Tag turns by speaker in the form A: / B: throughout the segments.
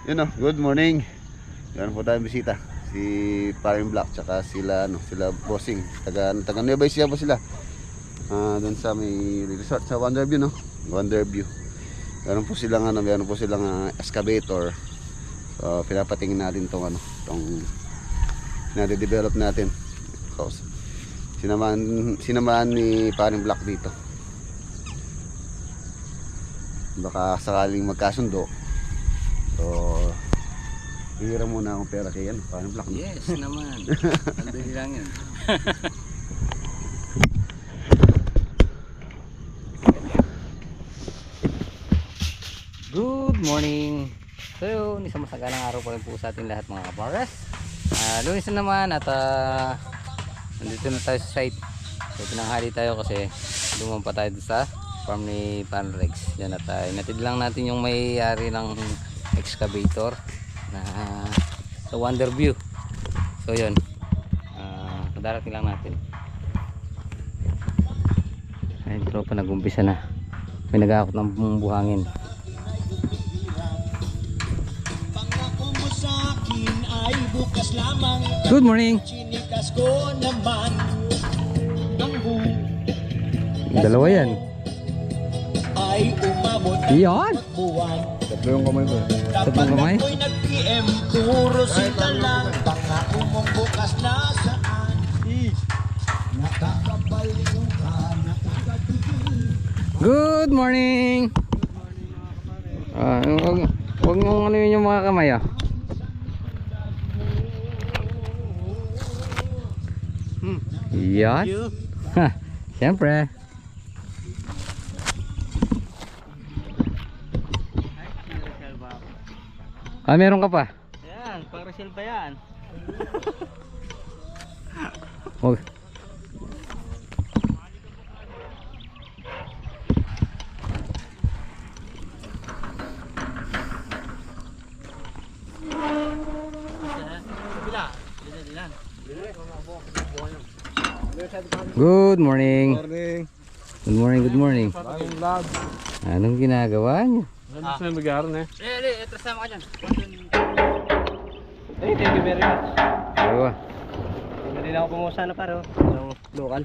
A: Yun o, good morning. Meron po tayong bisita. Si Paring Black tsaka sila Bossing. Taga Nueva Ecija po sila. Doon sa may resort sa Wonderview, no? Wonderview. Meron po silang excavator. So pinapatingin natin tong nade-develop natin. So, sinamaan ni Paring Black dito. Baka sakaling magkasundo. So, hihira muna akong pera kay Paring Black.
B: Yes naman. Sandali lang yan. Good morning. So, isang masagalang araw pa rin po sa ating lahat mga kaparas. Lunes na naman at nandito na tayo sa site. So, pinanghali tayo kasi lumang pa tayo sa farm ni Panrex. Yan at inatid lang natin yung may-ari ng excavator na sa Wonderview. So, yun. Kadarating lang natin. Ayun, tropa nag-umpisa na. May nag-aakot ng buhangin. Good morning. Dalawa yan. Iyon.
A: Tatlo yung kamay ko.
B: Tatlong kamay.
C: Puro sila lang. Pangako mong bukas na saan. Nakakabaliw ka, nakakabigil.
B: Good morning. Huwag nyo ano yun yung mga kamay ah. Yan. Ha, siyempre. Meron ka pa?
C: Yan, para silba yan.
B: Huwag. Good morning. Good morning, good morning. Anong ginagawa niyo?
C: Ito sama ka dyan. Hey, thank you very much.
B: Dalawa.
C: Hindi na ako pumusa na paro. Ng local.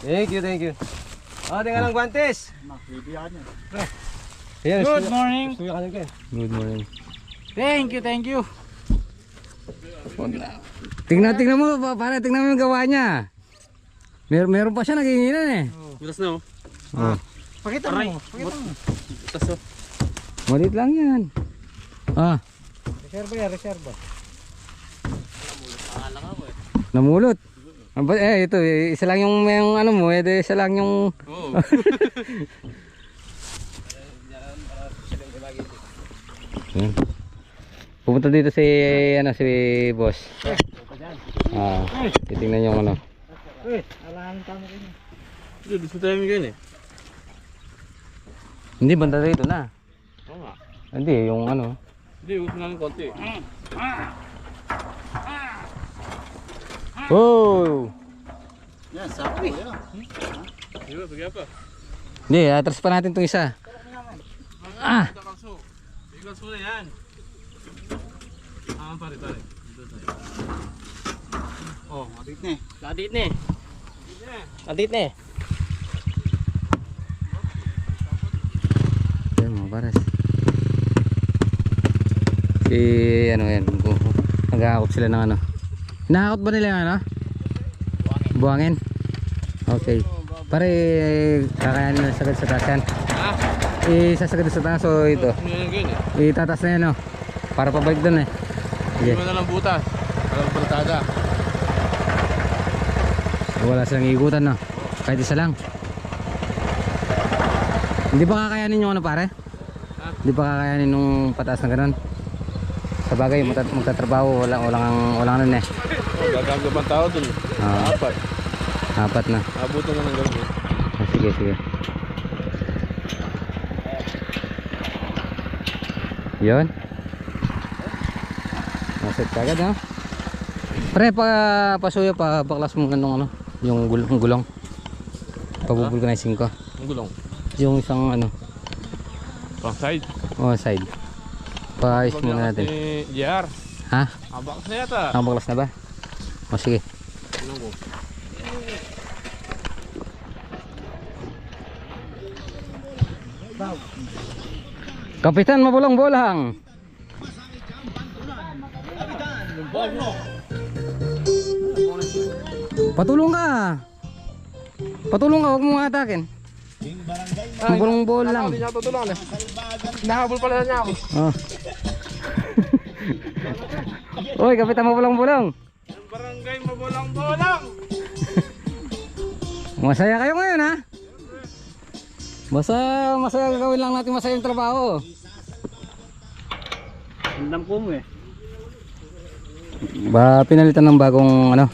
C: Thank you, thank you. Tingnan lang guantes. Good morning.
B: Good morning.
C: Thank you.
B: Tingnan mo, tingnan mo yung gawa niya. Meron pa siya naginginan eh.
C: Butas na
B: Oh.
C: Pakita mo. Butas o.
B: Malit lang yan.
C: Reserva.
B: Namulot. Ito, isa lang yung ano mo, isa lang yung...
C: Oo.
B: Pupunta dito si boss. Titingnan yung ano.
C: Alahan tama ko niya.
D: Gusto tayo mga eh.
B: Hindi, banda dito na.
D: Oo nga.
B: Hindi, yung ano.
D: Hindi, gusto namin konti.
B: Oh!
A: Yan, sakto yan.
D: Sige, sige pa.
B: Hindi, atras pa natin itong isa.
D: Kalso. Sige, kalso na yan. Pare. Dito tayo.
A: Oh, matit na eh.
C: Adit ne.
B: Yan mga pares. Ano yan, nag-aakot sila ng ano. Inaakot ba nila yung ano? Buhangin? Okay. Pare, kakayanin nila sagad sa taas yan. Isasagad sa taas, so ito. Itataas na yan, no? Para pabalik doon eh.
D: Hindi mo na lang butas. Walang barkada.
B: Wala silang igutan, no? Kahit isa lang. Hindi ba kakayanin yung ano, pare? Hindi ba kakayanin nung pataas na gano'n? Sa bagay, magtatrabaho, walang ano eh.
D: Gagagab ang tao dun. Apat.
B: Apat na.
D: Abutan na ng gano'n.
B: Sige. Yun. Naset kagad, ha? Pre, pasuyo pa baklas mo ganung ano, yung gulong. Pabubulkanizing ko.
D: Ang gulong.
B: Yung isang ano,
D: Pang side.
B: oh, side. Paayos muna natin.
D: JR.
B: Ha?
D: Abak na yata.
B: Nakabaklas na ba? O sige. Kapitan, mabulang-bulang. Patulong ka. Patulong ka, huwag mong atakin. Mabulang-bulang.
D: Hindi niya tutulungan eh. Nahabol pala niya ako.
B: Oh. Uy, kapitan, mabulang-bulang.
D: Barangay mabulang-bulang.
B: Masaya kayo ngayon, ha? Basta masaya gawin lang natin masayang trabaho.
C: Andam ko mo eh.
B: Ba pinalitan ng bagong ano?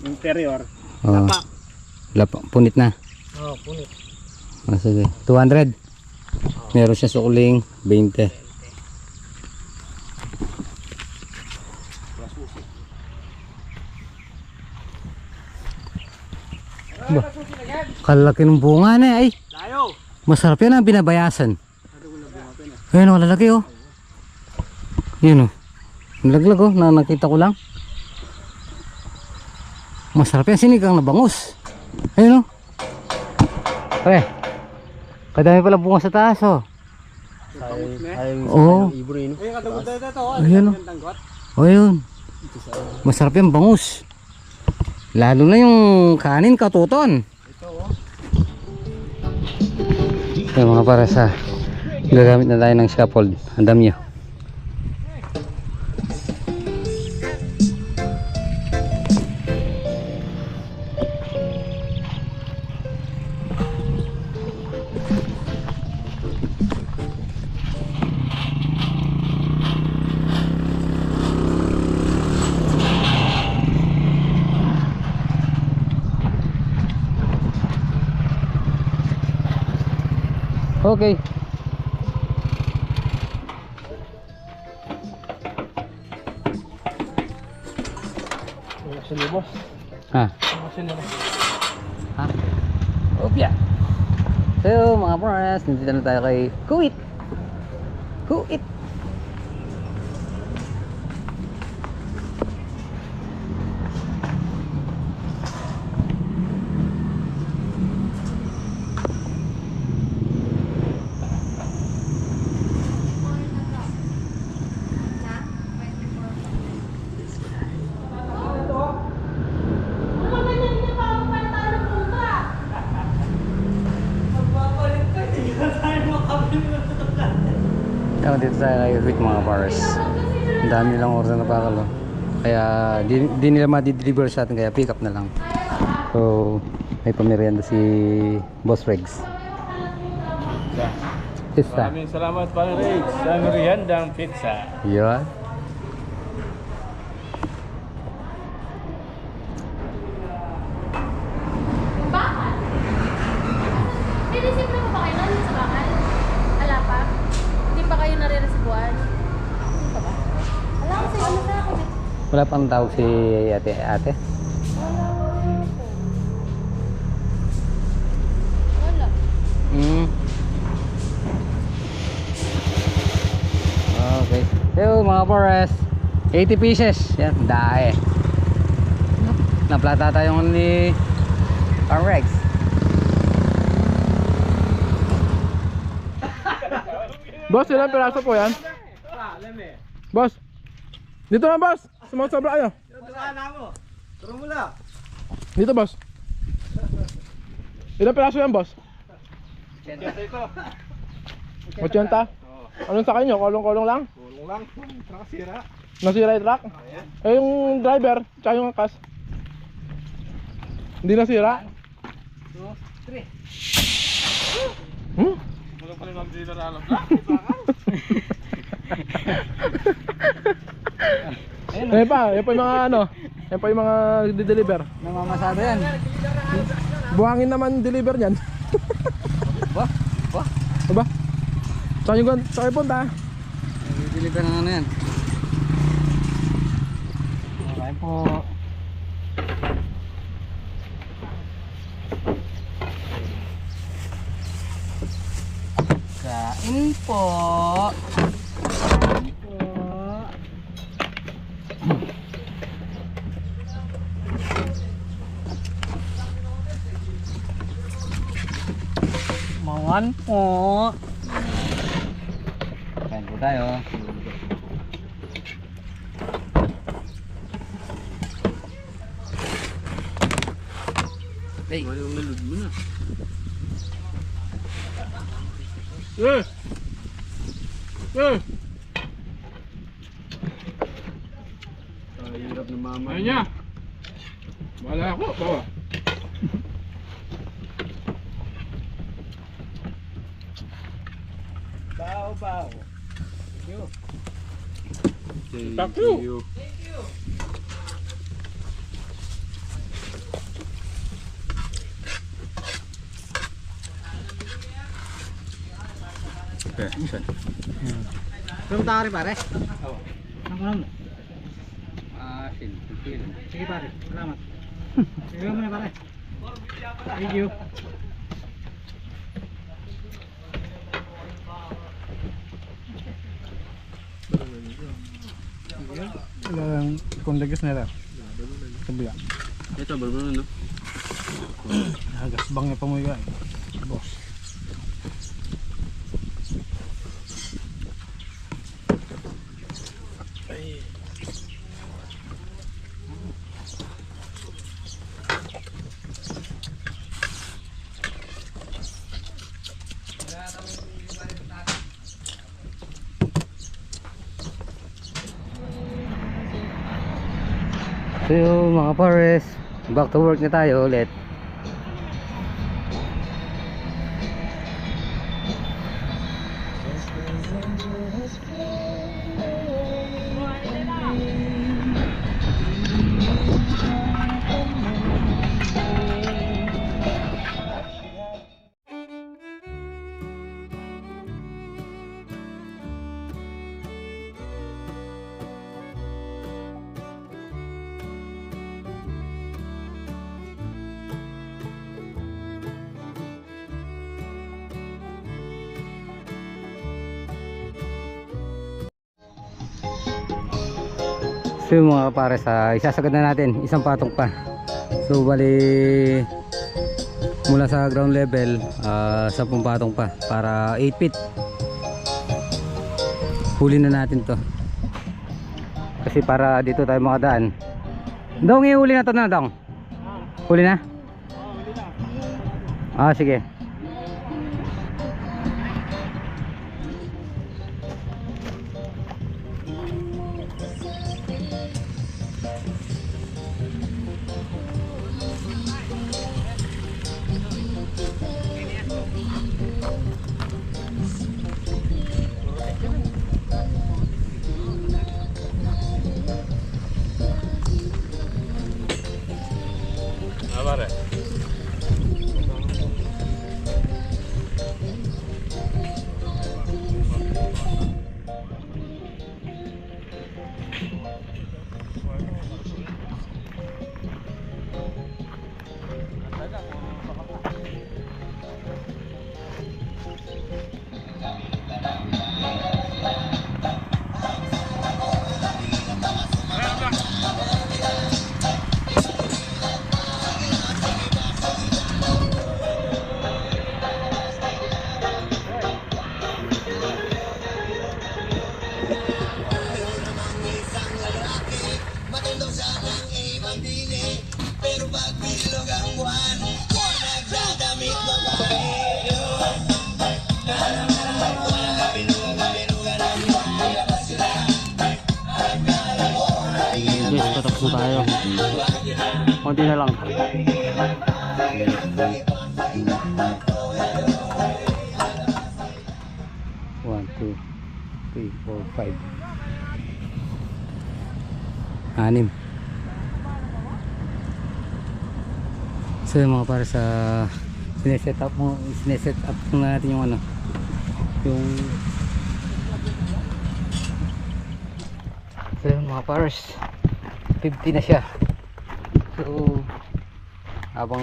C: Interior.
B: Oh. Punit na.
C: Oh, punit.
B: Oh, sige. 200. Meron siya sukuling 20. Ba, kalaki ng bunga na ay.
C: Layo.
B: Masarap yan ang binabayasan. Ayun o, lalaki o. Yun o. Nalaglag o, nakita ko lang. Masarap yan, sinigang na bangus. Ayun o. Pre, kadami pala bunga sa taas o. Oo. Ayun o. Ayun. Masarap yan bangus. Lalo na yung kanin katuton. Yung mga para sa gagamit na tayo ng scaffold. Ang dami nyo. Okay.
C: Sino boss?
B: Ha?
C: Sino na?
B: Ha? Opya. So mga boss, nandito na tayo kay Kuwait. Kuwait. Ako dito tayo kay Kuwait mga bars. Ang dami nilang order na pakalo. Kaya di nila ma-deliver sa atin, kaya pick up na lang. So may pamerienda si Boss Regs. Pizza.
D: Maraming salamat Pare Rex sa meriendang pizza.
B: Yun.
E: Bakal? Nilisip na po ba kayo nun sa bakal? Ala pa? Hindi pa kayo nare-resibuan? Hindi pa ba? Ala kasi ano sa akin eh.
B: Wala pang tawag si ate.
E: Wala.
B: Okay. So mga boss, 80 pieces. Yan, dae. Naplata tayong ni Rex.
D: Boss, ilang piraso po yan? Boss. Dito na boss. Sumasobra kayo. Dito boss. Ilang piraso yan boss? 80. Anong sa kanyo? Kolong-kolong lang? Kolong lang. Nasira. Nasira yung truck? Eh yung driver, tsaka yung angkas. Hindi nasira? 2, 3. Walang pala yung dealer alam na. Yan pa yung mga ano. Yan pa yung mga di-deliver.
B: Namamasada yan.
D: Buhangin naman deliver niyan.
B: Ba?
D: Diba? Saan yung punta?
B: Deliver ng ano yan. Okay po. Kain po. naman po. Kain po tayo. Hey.
D: Hirap na mama. Ayun niya. Wala ako. Bawa. Bao. Thank you.
C: Pumunta ka rin pare? Oo. Ang sige pare, salamat. Sige mo na pare. Thank you.
D: Ilang kondagis na rin. Sabi yan.
C: Ito, balbalo no?
D: Hagas bang niya pamuyo ay. Boss.
B: So yung mga pares, back to work na tayo ulit. So yung mga pare sa isasagad na natin isang patong pa. So bali mula sa ground level 10 patong pa para 8 feet. Huli na natin to. Kasi para dito tayo makadaan. Dong, ihuli na to na dong. Huli na? Ah, sige. Guys, patapos na tayo. Konti na lang. One, two, three, four, five. 6. So yung mga para sa sineset up na natin yung ano, yung so yung mga pares 50 na siya. So habang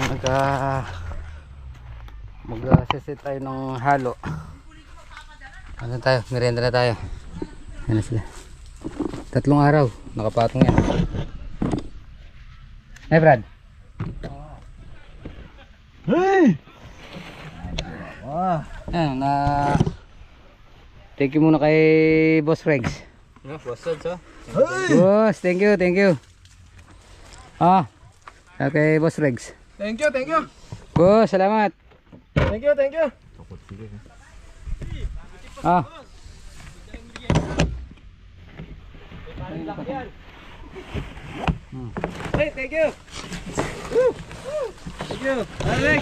B: mag-set tayo ng halo, ano tayo, merienda na tayo. Ayan na sila, 3 araw nakapatong yan. Hey Brad. Hey! Ayan, thank you muna kay Boss Regs.
C: Boss Sods, oh.
B: Boss, thank you, thank you. Okay, Boss Regs.
D: Thank you, thank you.
B: Boss, salamat.
D: Thank you, thank you.
C: Hey, thank you. Thank you. Alex.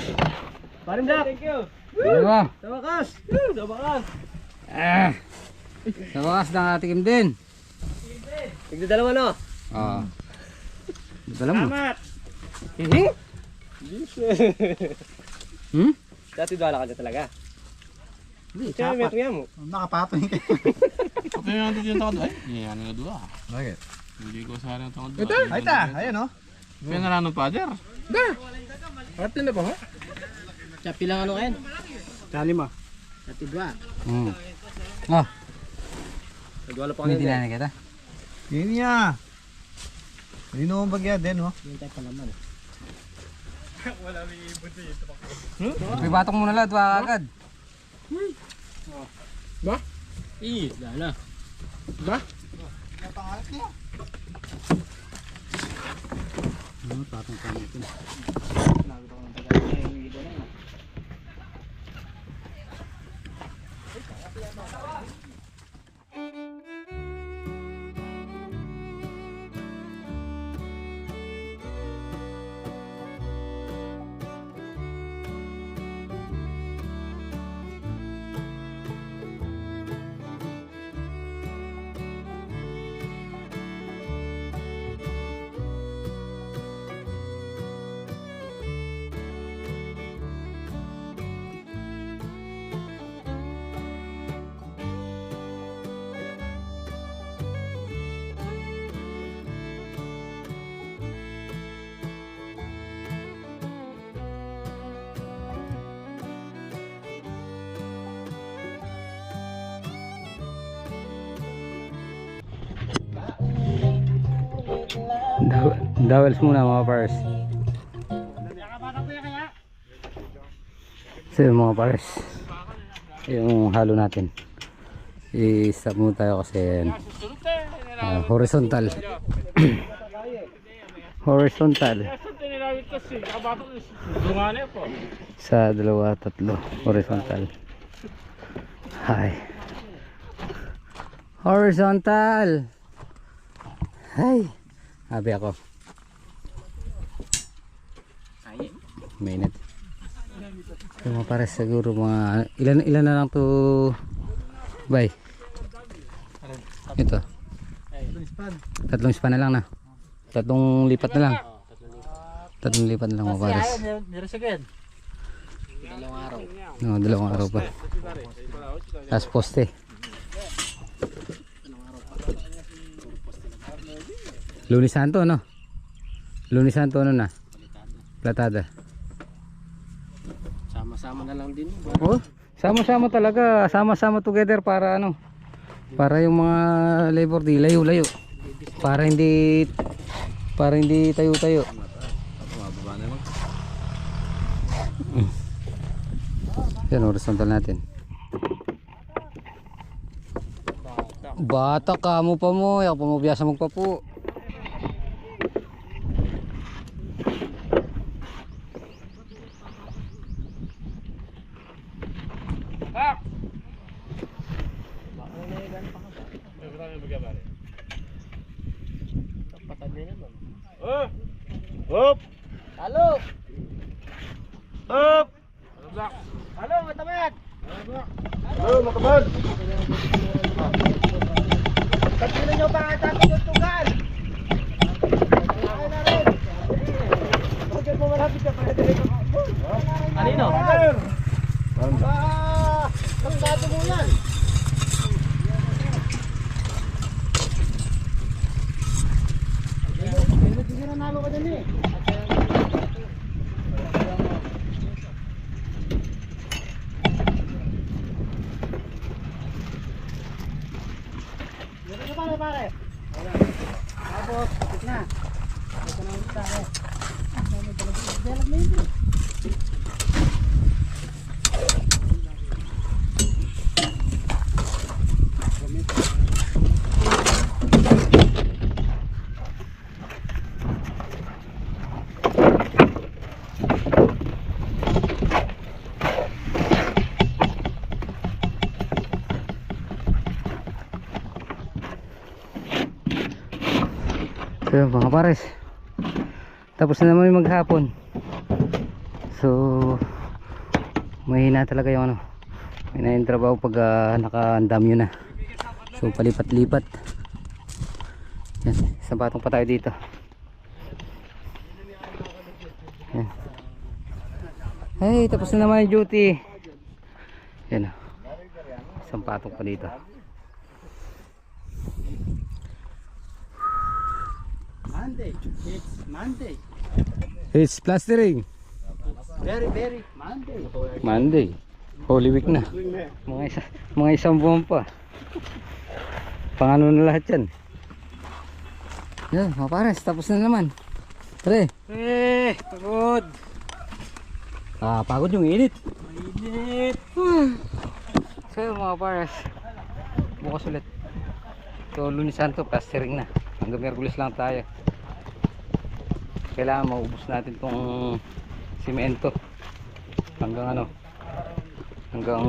C: Paring Black. Thank you.
B: Diba?
C: Sa wakas. Sa wakas.
B: Sa wakas nakatikim din.
C: Tigdadalawa, no?
B: Dala mo.
C: Salamat.
B: Hmm?
C: Dati dwala ka na talaga. Hindi, kaya may tuya mo.
F: Nakapatong kayo. Kapag yung nandito yung takot, ay, yan nga dua. Bakit? Hindi ko sa rin ang takot.
D: Ito?
F: Ay ta, ayan o. Kaya nga ng father.
D: Da. Harap din na ba, ha?
C: Chapi lang ano kayan?
F: Chali mo.
C: Dati dwa. Nagwala pa
B: May
C: kanina.
B: dinanay kita.
F: Yun niya. Hindi naman bagya din, oh.
C: Yung tayo pa naman.
B: May batok muna lang, tuwa agad.
D: Ba?
C: Lala.
D: Ba?
B: Dowels muna mga pars. So yun, mga pars, yung halo natin i-stop muna tayo kasi horizontal. Horizontal sa 2, 3 horizontal. Hi. Horizontal. Hi. Habi ako. Mainit. So, mga pares siguro mga ilan na lang to, bay. Ito. 3 span na lang na. 3 lipat na lang. 3 lipat na lang mga pares. No, 2 araw pa. Tapos poste. Lunes Santo, no? Lunes Santo, ano na? Platada.
C: Sama-sama na lang din.
B: Oh, sama-sama talaga. Sama-sama together para ano? Para yung mga labor di layo-layo. Para hindi tayo-tayo. Yan, horizontal natin. Bata ka mo pa mo. Yak pa mo biyasa magpapu.
F: Hop!
C: Halo!
F: Hop!
C: Halo, matamat!
F: Halo, makabal!
C: Pagkilo nyo pa ang tapos yung tugal! Ay na rin! Huwag mo malapit ka para dali ka. Kanino? Pagkato mo yan! Hindi na nalo ka din eh. Pare. Tapos, kapit na. Ito na ulit tayo. Dalag na yun.
B: So mga pares, tapos na naman yung maghapon. So mahina talaga yung ano, mahina yung trabaho pag naka-andam yun na. So palipat-lipat. Yan, isang patong pa tayo dito. Yan. Hey, tapos na naman yung duty. Yan, isang patong pa dito.
C: Monday. It's Monday.
B: It's plastering.
C: Very Monday.
B: Monday. Holy Week na. Mga isang buwan pa. Pangano na lahat yan. Yan, mga pares, tapos na naman. Tara.
C: Pagod.
B: Pagod yung init.
C: Mainit.
B: So yun, mga pares, bukas ulit. So Lunes Santo, plastering na. Hanggang Miyerkules lang tayo. Kailangan maubos natin tong simento. Hanggang ano, hanggang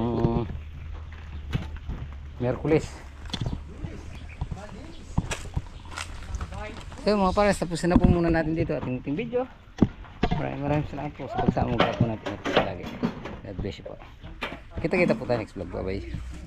B: Miyerkules. So mga pares, tapos na po muna natin dito ating video. Maraming salamat po sa pagsama mo natin lagi. God bless you po. Kita-kita po tayo next vlog. Bye bye.